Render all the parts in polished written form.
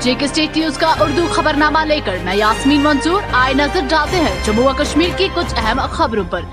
जेके state news का उर्दू खबरनामा लेकर मैं यास्मीन मंजूर आए नजर डालते हैं जम्मू व कश्मीर की कुछ अहम खबरों पर।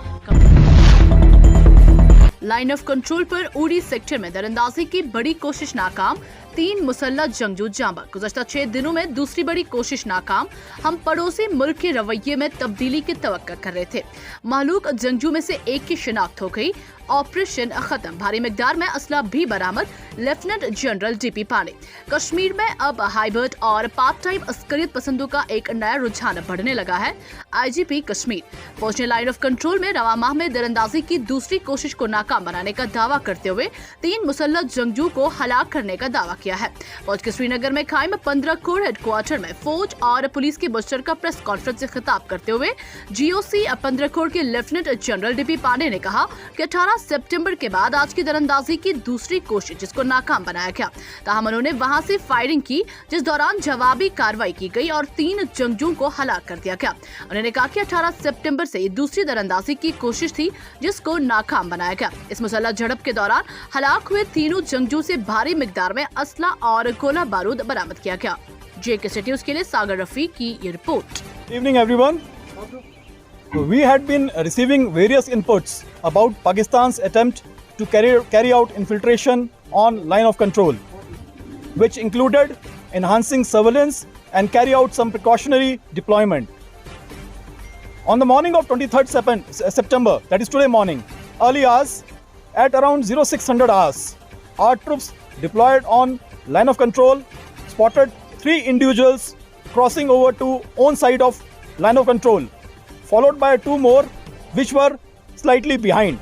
लाइन ऑफ कंट्रोल पर उड़ी सेक्टर में दरअंदाजी की बड़ी कोशिश नाकाम, 3 मुसल्लह जंगजू जांबाज। गुज़श्ता 6 दिनों में दूसरी बड़ी कोशिश नाकाम। हम पड़ोसी मुल्क के रवैये में तब्दीली की तवक्को कर रहे थे। महलूक जंगजू में से एक की शिनाख्त हो गई। ऑपरेशन खत्म। भारी मिकदार में असला भी बरामद। Lieutenant general DP Pandey. Kashmir में अब हाइब्रिड और पार्ट टाइम अस्करियत पसंदों का एक नया रुझान बढ़ने लगा है। आईजीपी कश्मीर फौज ने लाइन ऑफ कंट्रोल में रवा माह में दरअंदाजी की दूसरी कोशिश को नाकाम बनाने का दावा करते हुए 3 मुसल्लह जंगजू को हलाक करने का दावा किया है। फौज के श्रीनगर में कायम 15 कोर हेडक्वार्टर में फौज और पुलिस की मुश्तरका प्रेस कॉन्फ्रेंस से खिताब करते हुए जीओसी 15 कोर के लेफ्टिनेंट जनरल डीपी पांडे ने कहा कि 18 सितंबर के बाद आज की दरअंदाजी की दूसरी कोशिश जिसको नाकाम बनाया गया। ताहम उन्होंने वहां से फायरिंग की जिस दौरान जवाबी कार्रवाई की गई और 3 जंगजू को हलाक कर दिया गया। उन्होंने कहा कि 18 सितंबर से ये दूसरी दरअंदाजी की कोशिश थी जिसको नाकाम बनाया गया। इस मुसल्लह झड़प के दौरान हलाक हुए 3 जंगजू से भारी मिकदार में असला और गोला बारूद बरामद किया गया। जेके स्टेट न्यूज के लिए सागर रफीक की ये report. Evening everyone. We had been receiving various inputs about Pakistan's attempt to carry out infiltration on line of control, which included enhancing surveillance and carry out some precautionary deployment. On the morning of 23rd September, that is today morning, early hours, at around 0600 hours, our troops deployed on line of control spotted 3 individuals crossing over to own side of line of control, followed by 2 more which were slightly behind.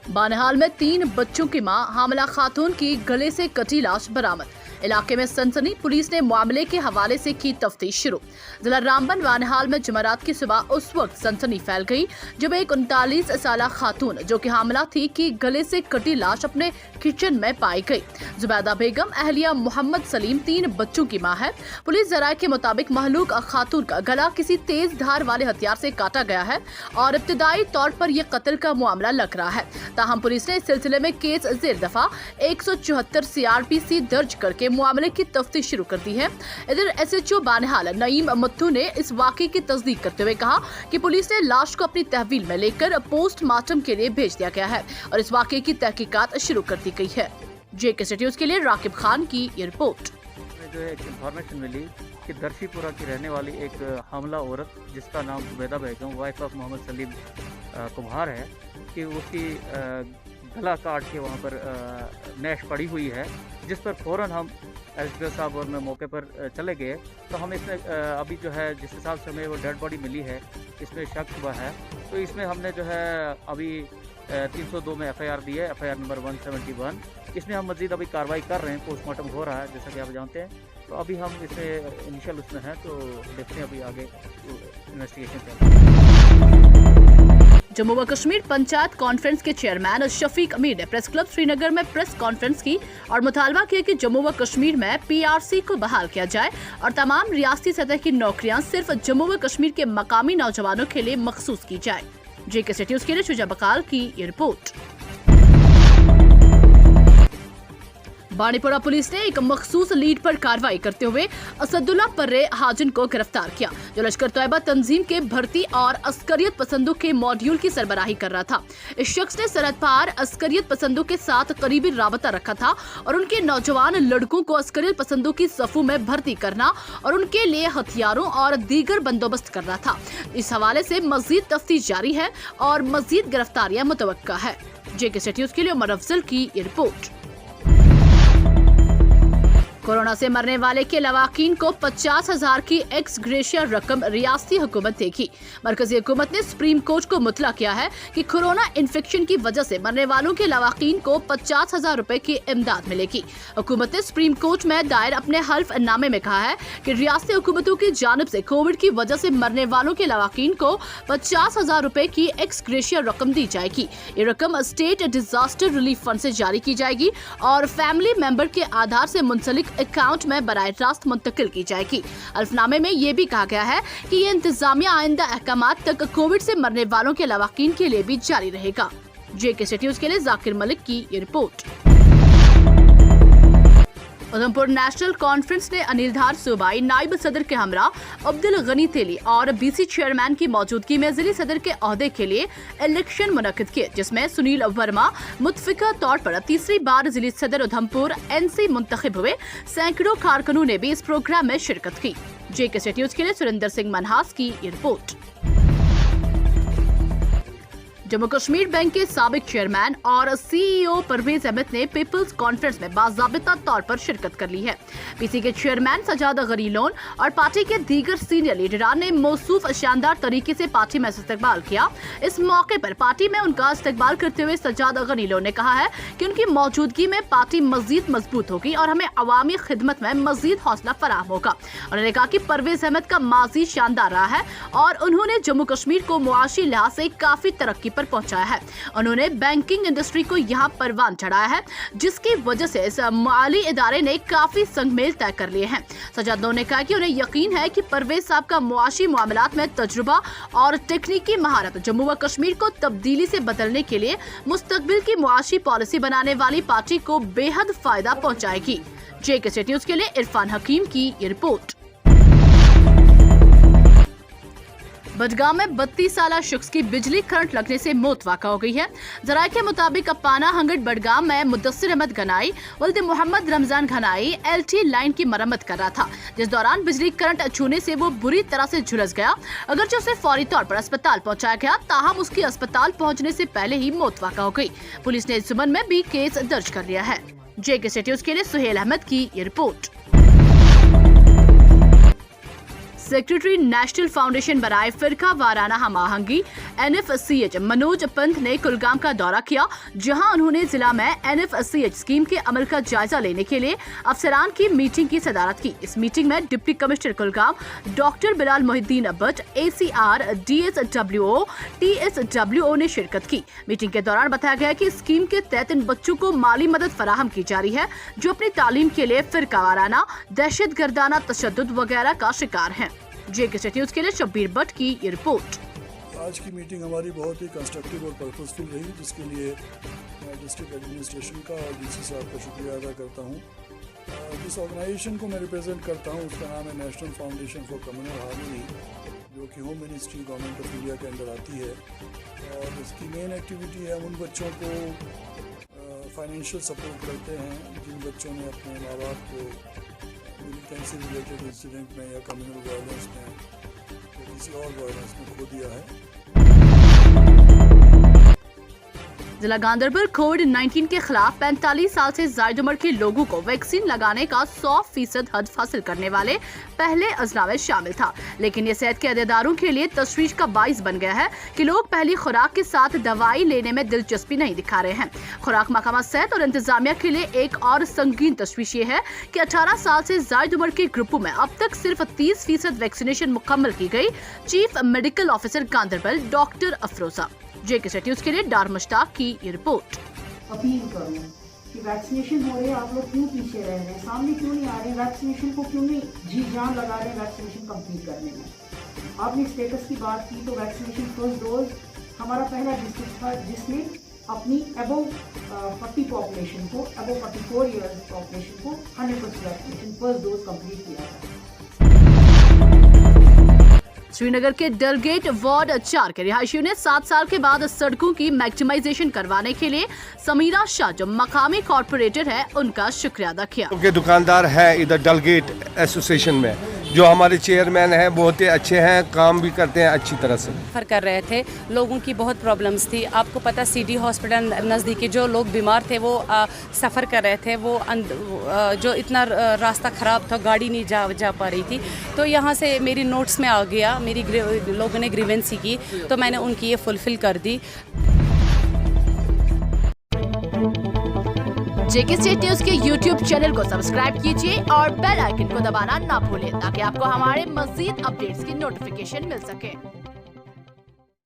बानहाल में 3 बच्चों की मां हामिला खातून की गले से कटी लाश बरामद। इलाके में सनसनी। पुलिस ने मामले के हवाले से की तफ्तीश शुरू। जिला रामबन बानहाल में जुमेरात की सुबह उस वक्त सनसनी फैल गई जब एक 39 साला खातून जो कि हामिला थी की गले से कटी लाश अपने किचन में पाई गई। जुबैदा बेगम अहलिया मोहम्मद सलीम 3 बच्चों की मां है। पुलिस जराये के मुताबिक महलूक खातून का गला किसी तेज धार वाले हथियार से काटा गया है और इब्तिदाई तौर पर यह कत्ल का मामला लग रहा है। ताहम पुलिस ने इस सिलसिले में केस जेर दफा 174 CRPC दर्ज करके मामले की तफ्तीश शुरू कर दी है। इधर SHO बानहाल नईम मत्तू ने इस वाकये की तस्दीक करते हुए कहा कि पुलिस ने लाश को अपनी तहवील में लेकर पोस्टमार्टम के लिए भेज दिया गया है और इस वाकये की तहकीकात शुरू कर दी गई है। जेके स्टेट न्यूज के लिए राकिब खान की ये रिपोर्ट। जो एक इन्फॉर्मेशन मिली कि दर्शीपुरा की रहने वाली एक हामला औरत जिसका नाम जुबैदा बेगम वाइफ ऑफ मोहम्मद सलीम कुम्हार है कि उसकी गला काट के वहाँ पर नैश पड़ी हुई है, जिस पर फ़ौरन हम SDO साहब और मैं मौके पर चले गए। तो हम इसमें अभी जो है जिस हिसाब से हमें वो डेड बॉडी मिली है इसमें शक हुआ है, तो इसमें हमने जो है अभी 302 में FIR दी है, FIR नंबर 171। इसमें हम मज़ीद अभी कार्रवाई कर रहे हैं, पोस्टमार्टम हो रहा है जैसा कि आप जानते हैं। तो अभी हम इसमें इनिशियल उसमें हैं, तो देखते हैं अभी आगे इन्वेस्टिगेशन चल रही है। जम्मू व कश्मीर पंचायत कॉन्फ्रेंस के चेयरमैन शफीक अमीर ने प्रेस क्लब श्रीनगर में प्रेस कॉन्फ्रेंस की और मुतालबा किया कि जम्मू व कश्मीर में PRC को बहाल किया जाए और तमाम रियासती सतह की नौकरियां सिर्फ जम्मू व कश्मीर के मकामी नौजवानों के लिए मखसूस की जाए। जेके स्टेट न्यूज के लिए शुजा बकाल की ये रिपोर्ट। बानीपुरा पुलिस ने एक मखसूस लीड पर कार्रवाई करते हुए असदुल्ला पर्रे हाजिन को गिरफ्तार किया जो लश्कर तैयबा तंजीम के भर्ती और अस्करियत पसंदों के मॉड्यूल की सरबराही कर रहा था। इस शख्स ने सरहद पार अस्करियत पसंदों के साथ करीबी राबता रखा था और उनके नौजवान लड़कों को अस्करियत पसंदों की सफों में भर्ती करना और उनके लिए हथियारों और दीगर बंदोबस्त कर रहा था। इस हवाले से मजीद तफ्तीश जारी है और मजीद गिरफ्तारियां मुतवक्का है। जेके स्टेट न्यूज के लिए उमर अफजल की ये रिपोर्ट। कोरोना से मरने वाले के लवाकीन को 50,000 की एक्स ग्रेशिया रकम रियासती हुकूमत देगी। मरकजी हुकूमत ने सुप्रीम कोर्ट को मुतला किया है कि कोरोना इन्फेक्शन की वजह से मरने वालों के लवाकीन को 50,000 रुपए की इमदाद मिलेगी। हुकूमत ने सुप्रीम कोर्ट में दायर अपने हल्फनामे में कहा है कि रियासती हुकूमतों की जानिब से कोविड की वजह से मरने वालों के लवाकीन को 50,000 रुपए की एक्स ग्रेशिया रकम दी जाएगी। ये रकम स्टेट डिजास्टर रिलीफ फंड से जारी की जाएगी और फैमिली मेंबर के आधार से मुंसलिक अकाउंट में बराह रास्त मुंतकिल की जाएगी। अल्फनामे में ये भी कहा गया है कि ये इंतजामिया आइंदा अहकामात तक कोविड से मरने वालों के लवाकीन के लिए भी जारी रहेगा। जेके स्टेट न्यूज के लिए जाकिर मलिक की ये रिपोर्ट। उधमपुर नेशनल कॉन्फ्रेंस ने अनिलधार सूबाई नायब सदर के हमरा अब्दुल गनी तेली और बीसी चेयरमैन की मौजूदगी में जिले सदर के ओहदे के लिए इलेक्शन मुनक्किद किए, जिसमें सुनील वर्मा मुतफिका तौर पर तीसरी बार जिले सदर उधमपुर NC मुंतखब हुए। सैकड़ों कारकुनों ने भी इस प्रोग्राम में शिरकत की। JKC न्यूज के लिए सुरेंद्र सिंह मनहास की रिपोर्ट। जम्मू कश्मीर बैंक के साबिक चेयरमैन और CEO परवेज अहमद ने पीपल्स कॉन्फ्रेंस में बाज़ाबिता तौर पर शिरकत कर ली है। पीसी के चेयरमैन सजाद गनी लोन और पार्टी के दीगर सीनियर लीडरान ने मौसूफ शानदार तरीके से पार्टी में इस्तकबाल किया। इस मौके पर पार्टी में उनका इस्तकबाल करते हुए सजाद गनी लोन ने कहा है कि उनकी मौजूदगी में पार्टी मजीद मजबूत होगी और हमें अवामी खिदमत में मजीद हौसला फराहम होगा। उन्होंने कहा कि परवेज अहमद का माजी शानदार रहा है और उन्होंने जम्मू कश्मीर को मुआशी लिहाज से काफी तरक्की पर पहुंचाया है। उन्होंने बैंकिंग इंडस्ट्री को यहां परवान चढ़ाया है, जिसकी वजह से इस माली इदारे ने काफी संगमेल तय कर लिए हैं। सजाद ने कहा कि उन्हें यकीन है कि परवेज साहब का मुआशी मामलात में तजुर्बा और तकनीकी महारत जम्मू व कश्मीर को तब्दीली से बदलने के लिए मुस्तकबिल की मुआशी पॉलिसी बनाने वाली पार्टी को बेहद फायदा पहुंचाएगी। JKC न्यूज के लिए इरफान हकीम की ये रिपोर्ट। बडगाम में 32 साला शख्स की बिजली करंट लगने से मौत वाक़ा हो गई है। जराये के मुताबिक पाना हंगट बडगाम में मुदस्सिर अहमद घनाई वल्द मोहम्मद रमजान घनाई LT लाइन की मरम्मत कर रहा था, जिस दौरान बिजली करंट छूने से वो बुरी तरह से झुलस गया। अगरचे उसे फौरी तौर पर अस्पताल पहुंचाया गया, ताहम उसकी अस्पताल पहुंचने से पहले ही मौत वाक़ा हो गई। पुलिस ने इस जुम्मन में भी केस दर्ज कर लिया है। JKC न्यूज के लिए सुहेल अहमद की ये रिपोर्ट। सेक्रेटरी नेशनल फाउंडेशन बनाए फिरका वाराना हम आहंगी NFCH मनोज पंत ने कुलगाम का दौरा किया, जहां उन्होंने जिला में NFCH स्कीम के अमल का जायजा लेने के लिए अफसरान की मीटिंग की सदारत की। इस मीटिंग में deputy commissioner Kulgam doctor Bilal Mohiddin Bhatt, ACR, DSWO, TSWO ने शिरकत की। मीटिंग के दौरान बताया गया कि स्कीम के तहत इन बच्चों को माली मदद फराहम की जा रही है जो अपनी तालीम के लिए फिरका वाराना, दहशत गर्दाना तशद्दुद वगैरह का शिकार हैं। JKC न्यूज के लिए शब्बीर भट्ट की ये रिपोर्ट। आज की मीटिंग हमारी बहुत ही कंस्ट्रक्टिव और पर्पसफुल रही, जिसके लिए मैं डिस्ट्रिक्ट एडमिनिस्ट्रेशन का और DC साहब का शुक्रिया अदा करता हूँ। जिस ऑर्गेनाइजेशन को मैं रिप्रेजेंट करता हूँ उसका नाम है national foundation for communal harmony, जो कि home ministry government of India के अंदर आती है। और इसकी मेन एक्टिविटी है उन बच्चों को फाइनेंशियल सपोर्ट करते हैं जिन बच्चों ने अपने माँ बाप को मिलिटेंसी रिलेटेड इंसिडेंट में या कम्युनल वायलेंस में या किसी और वायलेंस में खो दिया है। जिला गांधरबल कोविड-19 के खिलाफ 45 साल से ज्यादा उम्र के लोगों को वैक्सीन लगाने का 100% हदफ हासिल करने वाले पहले अजला में शामिल था, लेकिन ये सेहत के अहदेदारों के लिए तशवीश का बाइस बन गया है कि लोग पहली खुराक के साथ दवाई लेने में दिलचस्पी नहीं दिखा रहे हैं। खुराक महकमा सेहत और इंतजामिया के लिए एक और संगीन तशवीश ये है कि 18 साल से ज्यादा उम्र के ग्रुपों में अब तक सिर्फ 30% वैक्सीनेशन मुकम्मल की गई। Chief medical officer Ganderbal doctor Afroza. JKC news के लिए डार मुश्ताक की ये रिपोर्ट। अपील करूं कि वैक्सीनेशन हो रही है, आप लोग क्यों पीछे रह रहे हैं, सामने क्यों नहीं आ रहे, वैक्सीनेशन को क्यों नहीं जी जान लगा रहे हैं वैक्सीनेशन कंप्लीट करने में। आपने स्टेटस की बात की तो वैक्सीनेशन फर्स्ट डोज हमारा पहला डिस्ट्रिक्ट था जिसने अपनी अबव 40 पॉपुलेशन को, अबव 44 ईयर्स पॉपुलेशन को 100% वैक्सीनेशन फर्स्ट डोज कंप्लीट किया था। श्रीनगर के डलगेट वार्ड 4 के रिहायशियों ने 7 साल के बाद सड़कों की मैक्सिमाइजेशन करवाने के लिए समीरा शाह जो मकामी कॉर्पोरेटर है उनका शुक्रिया अदा किया। के दुकानदार है इधर डलगेट एसोसिएशन में, जो हमारे चेयरमैन हैं बहुत ही अच्छे हैं, काम भी करते हैं अच्छी तरह से। सफ़र कर रहे थे, लोगों की बहुत प्रॉब्लम्स थी। आपको पता CD हॉस्पिटल नज़दीकी जो लोग बीमार थे वो सफ़र कर रहे थे, वो जो इतना रास्ता ख़राब था गाड़ी नहीं जा पा रही थी। तो यहाँ से मेरी नोट्स में आ गया, मेरी लोगों ने ग्रीवेंसी की तो मैंने उनकी ये फुलफिल कर दी। JKC न्यूज के YouTube चैनल को सब्सक्राइब कीजिए और बेल आइकन को दबाना ना भूलें ताकि आपको हमारे मज़ीद अपडेट्स की नोटिफिकेशन मिल सके।